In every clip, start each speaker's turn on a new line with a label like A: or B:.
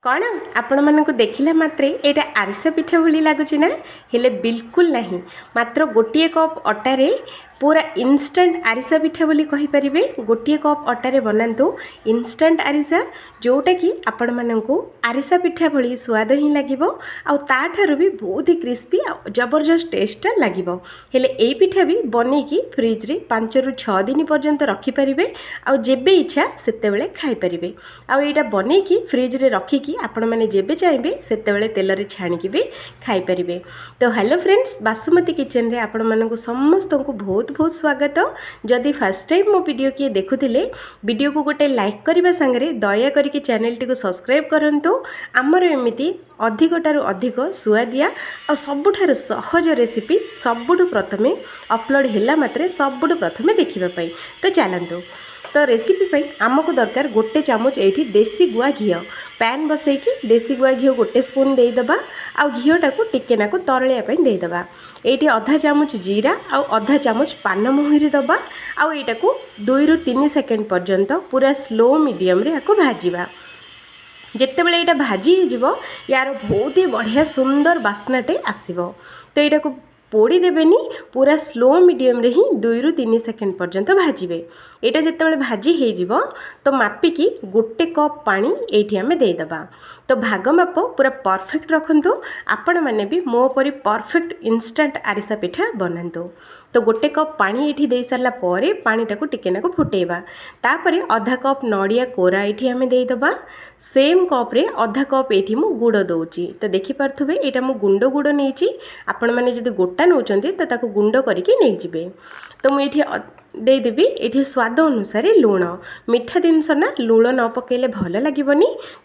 A: कौन आपण मानक देखिला मात्रे एटा आरिसा पिठा भली लगुच ना हेले बिल्कुल नहीं। मात्र गोटे कप अटारे पूरा इनस्टांट आरिसा पिठा बोली कहि परिबे। गोटे कप अटारे बनातु इनस्टांट आरिसा जोटा कि आपण मानक आरिसा पिठा भली स्वाद ही लागिबो आउ ता ठारु भी बहुत ही क्रिस्पी जबरदस्त टेस्ट लागिबो। हेले ए पिठा भी बनै कि फ्रिज रे 5 रु 6 दिन पर्यंत रखि परिबे आउ जेबे इच्छा सेते बेले खाइ परिबे। आउ एटा बनै कि फ्रिज रे रखि कि आपण माने जेबे चाइबे सेते बेले तेल रे छाणी कि भी खाइ परिबे। तो हेलो फ्रेंड्स, बासमती किचन रे आपण मानक समस्त को बहुत बहुत स्वागत। जदि फर्स्ट टाइम मो वीडियो किए देखुथिले वीडियो को गोटे लाइक करबा संगे दया करके चैनल टी को सब्सक्राइब करंतु। आमर एमिति अधिकटारु अधिक सुआदिया और सबुठारु सहज रेसिपी सबुठु प्रथमे अपलोड होला मात्रे सबुठु प्रथमे देखिबा पई। तो चलंतु। तो रेसिपी पई आमको दरकार गोटे चामच एठी देसी गुआ घी पैन बसैकी देसी गुआ घी गोटे स्पून देदेबा आ घीटा को टिके नाको तरलिया देदेबा। ये अधा चामच जीरा आ अधा चामच पान मोहरी दबा आ एटा को 2 रु 3 सेकेंड पर्यंत पूरा स्लो मीडियम रे आको भाजीबा। जिते बड़े यहाँ भाजी हो यार बहुत ही बढ़िया सुंदर बास्नाटे आसो। तो यहाँ को पोड़ी देवेनी पूरा स्लो मीडियम रे ही 2 रु 3 सेकेंड पर्यंत भाजबे। यहाँ जिते भाजी हो तो मापिकी गोटे कप पानी ये आम देदेबा। तो भाग माप पूरा परफेक्ट रखु। आपण मैंने भी मो परी परफेक्ट इनस्टांट आरिसा पिठा बनातु। तो गोटे कप पानी ये दे सारा पर पानीटा को टिकेना फुटेबा। तापरे अधा कप नड़िया कोरा ये आम देदेबा। सेम कप रे अधा कप ये मु गुड़ दौची। तो देखिपे यहाँ मु गुंड गुड़ नहीं आपण मैंने जब गोटा नौकरी तो ताको गुंड करके नहीं जिबे। तो मुझे देदेवी ये स्वाद अनुसार लुण मीठा जिनस ना लुण न पकेले भल लगे।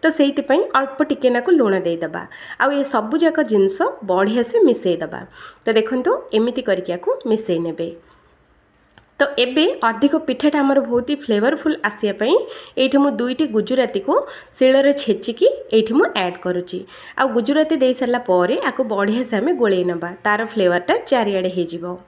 A: तो से अल्प टिकेना को लुण देदेबा आउ ये सबुजाक जिनस बढ़िया से मिसईदेबा। तो देखो एमती करके मिसई नेबे। तो एबे अधिक पिठाटा आमर बहुत ही फ्लेवरफुल आसापी ये मु 2टी गुजराती को शिଳରେ छेचिकी ये मु ऐड करुच्ची। आ गुजराती दे सारा पर आपको बढ़िया से आम गोले नवा तार फ्लेवरटा चारिआडे हो।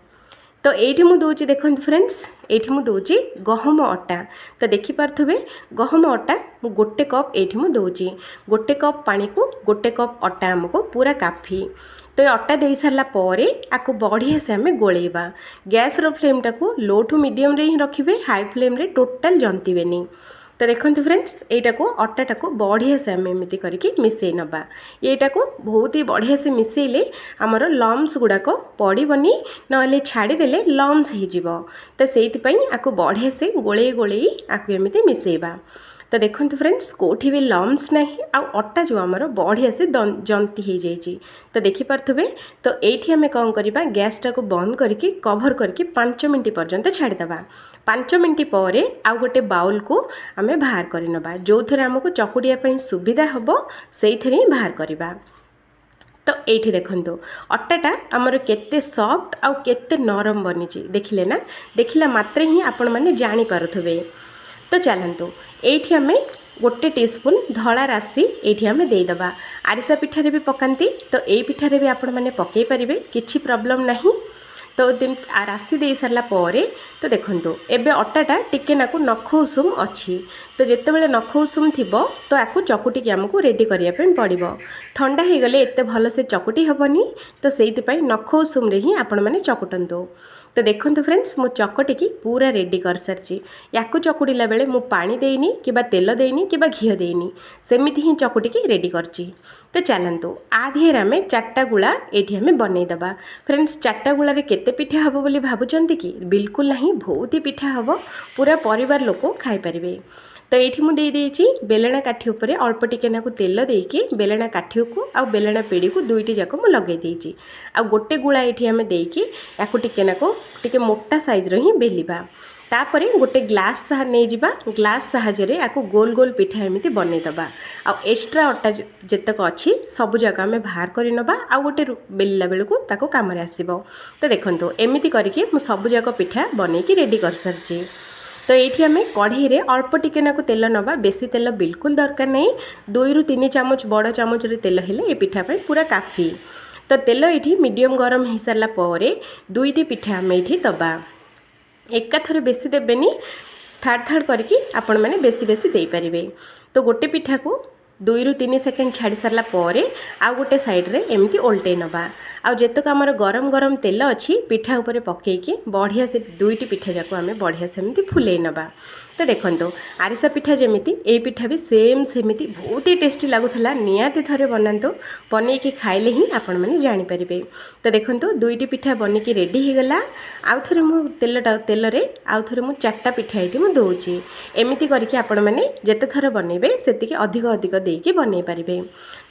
A: तो ये मु दूची देखो फ्रेंड्स, ये मु दूची गहम अटा। तो देखिपे गहम अटा मु गोटे कप ये मु दूची। गोटे कप पानी को गोटे कप अटा आमको पूरा काफी। तो ये अटा दे सारा पर आपको बढ़िया से आम गोलेबा। गैस रो फ्लेम टाको लो टू मीडियम रे ही रखिए, हाई फ्लेम रे टोटाल जंतीबेनी। तो देखो फ्रेंड्स यहाँ को अटाटा को बढ़िया से आम एमती करके मिसई नवा। यहाँ को बहुत ही बढ़िया से मिसईले आमर लम्स गुड़ाक पड़बनी ना छाड़देले लम्स हो। तो से आपको बढ़िया से गोले गोले आपको एमती मिसईबा। तो देखो फ्रेंड्स कोठी भी लम्स नहीं आटा जो आमर बढ़िया से जंती हो जाइए। तो देखिपे तो ये आम कौन करवा गैस टाक बंद करके कवर करके 5 मिनट पर्यंत छाड़देवा। 5 मिनट पर आउ गोटे बाउल को आम बाहर करनवा जो थे आमको चकुड़िया सुविधा हम से ही बाहर करवा। तो ये देखो अटाटा आमर केते सॉफ्ट आउ केते नरम बनी देखिले ना, देखला मात्रे ही आपण माने जानी पारुथबे। तो चलतु ये आम गोटे टीस्पून धला राशि ये आम देदेबा। आरिसा पिठारे भी पकाती तो ये पिठारे भी आपण मैंने पकई पारे किसी प्रॉब्लम नहीं। तो राशि दे सारा पर तो देखो एबे अटाटा टिके नाकु नख उषुम अच्छी। तो जिते बड़े नख उषुम थी तो आपको चकुटी आमको रेडी करने पड़ो। ठंडा हो गले एत भल से चकुटी हेनी। तो से नख उषुम ही आपण मैंने चकुटंतु। तो देखो फ्रेंड्स मु चकटी की पूरा रेडी कर सारी। या चकुड़िला बेले मु पानी देनी कि तेल देनी कि घी देनी, सेमिति ही चकुटी की रेडी करची। तो चलतु आधेर आम 4टा गुला ये आम बनईदबा। फ्रेंड्स 4टा गुलार केते पिठा हम बोली भावुंट कि बिल्कुल नहीं, बहुत ही पिठा हम, पूरा परिवार लोक खाई पारे। तो ये मुझे देदेची बेलना काठी उपर अल्प टिके नाकु तेल देकी बेलना काठी को आ बेलना पेड़ी को 2टी जाक मुझे लगे देची। आ गोटे गुला ये आम देकी या टिके नाकु टिके मोटा साइज रो ही बेलिबा। तापरे गोटे ग्लास नहीं जावा, ग्लास साहाଯ୍ୟରେ याको गोल गोल पिठा एमती बनईदबा। आ एक्स्ट्रा अटा जितक अच्छी सबू जाक आम बाहर करनवा आ गोटे बेलला बेलू ताको काम आसो। तो देखो एमती करके मु सबू जाक पिठा बनईकी रेडी कर सारी। तो ये आम कढ़ई रे अल्प टिके नाकु तेल नवा, बेसी तेल बिल्कुल दरकार नहीं। 2 रु 3 चामच बड़ चामच रे तेल हेले ये पिठा पे पूरा काफी। तो तेल ये मीडियम गरम हो सारा पर 2टी पिठा आम ये दबा। एकाथरे बेसी देबेनी, थार्ड थार्ड करके आपण मैंने बेसी बेसी दे पारिबे। तो गोटे पिठा को 2 ରୁ 3 सेकेंड छाड़ी सारा पर आउ गोटे साइड्रे एमती ओल्टे नवा आउ जेतक आमर गरम गरम तेल अच्छी पिठा उपर पकईकि बढ़िया से दुईटी पिठा जाक आम बढ़िया सेमती फुले नवा। तो देखो आरिसा पिठा जमीती ये पिठा भी सेम सेमती बहुत ही टेस्टी लगुला निहाती थे बनातु बनईकि खाइले ही आपण मैंने जानीपारे। तो देखो दुईटी पिठा बनिकी रेडी हो गला आउ थे मुझे तेल आउ थे मुझे 4टा पिठा ये मुझे दूची एमती करके आपण मैंने जिते थर बनइबे से अधिक अधिक देकी बनई पारे।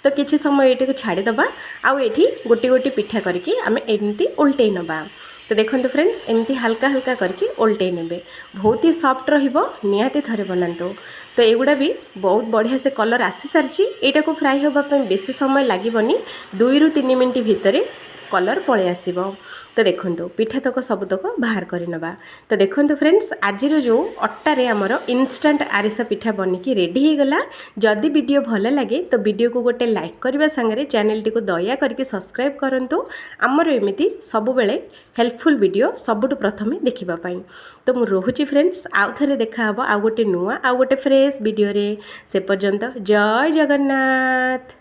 A: तो किसी समय ये छाड़ीदबा आउ ये गोटी गोटी पिठा करके आम एमती उल्टे नवा। तो देखो फ्रेंड्स एमती हल्का हल्का करके उल्टे नेबे बहुत ही सॉफ्ट रहिबो निहाती थरे बनातु। तो एगुड़ा भी बहुत बढ़िया से कलर आसी सारी यहाँ को फ्राए होगापी बेसी समय लगे 2 ରୁ 3 मिनट भितर कलर पलि आसो। तो देखो पिठा तक सबुतक बाहर करनवा। तो देखो फ्रेंड्स आज जो अट्टारे आमर इनस्टांट आरिसा पिठा बनिकी रेडी हो गला। जदि वीडियो भल लगे तो वीडियो को गोटे लाइक करने सांगे चैनल टी को दया करके सब्सक्राइब करंतु आमर एमती सब बेले हेल्पफुल वीडियो सबुठ प्रथमे देखिबापई। तो मु रोहुची फ्रेंड्स आउ थरे देखा हबो आउ गोटे नुआ आउ गोटे फ्रेश वीडियो रे। से पर्यंत जय जगन्नाथ।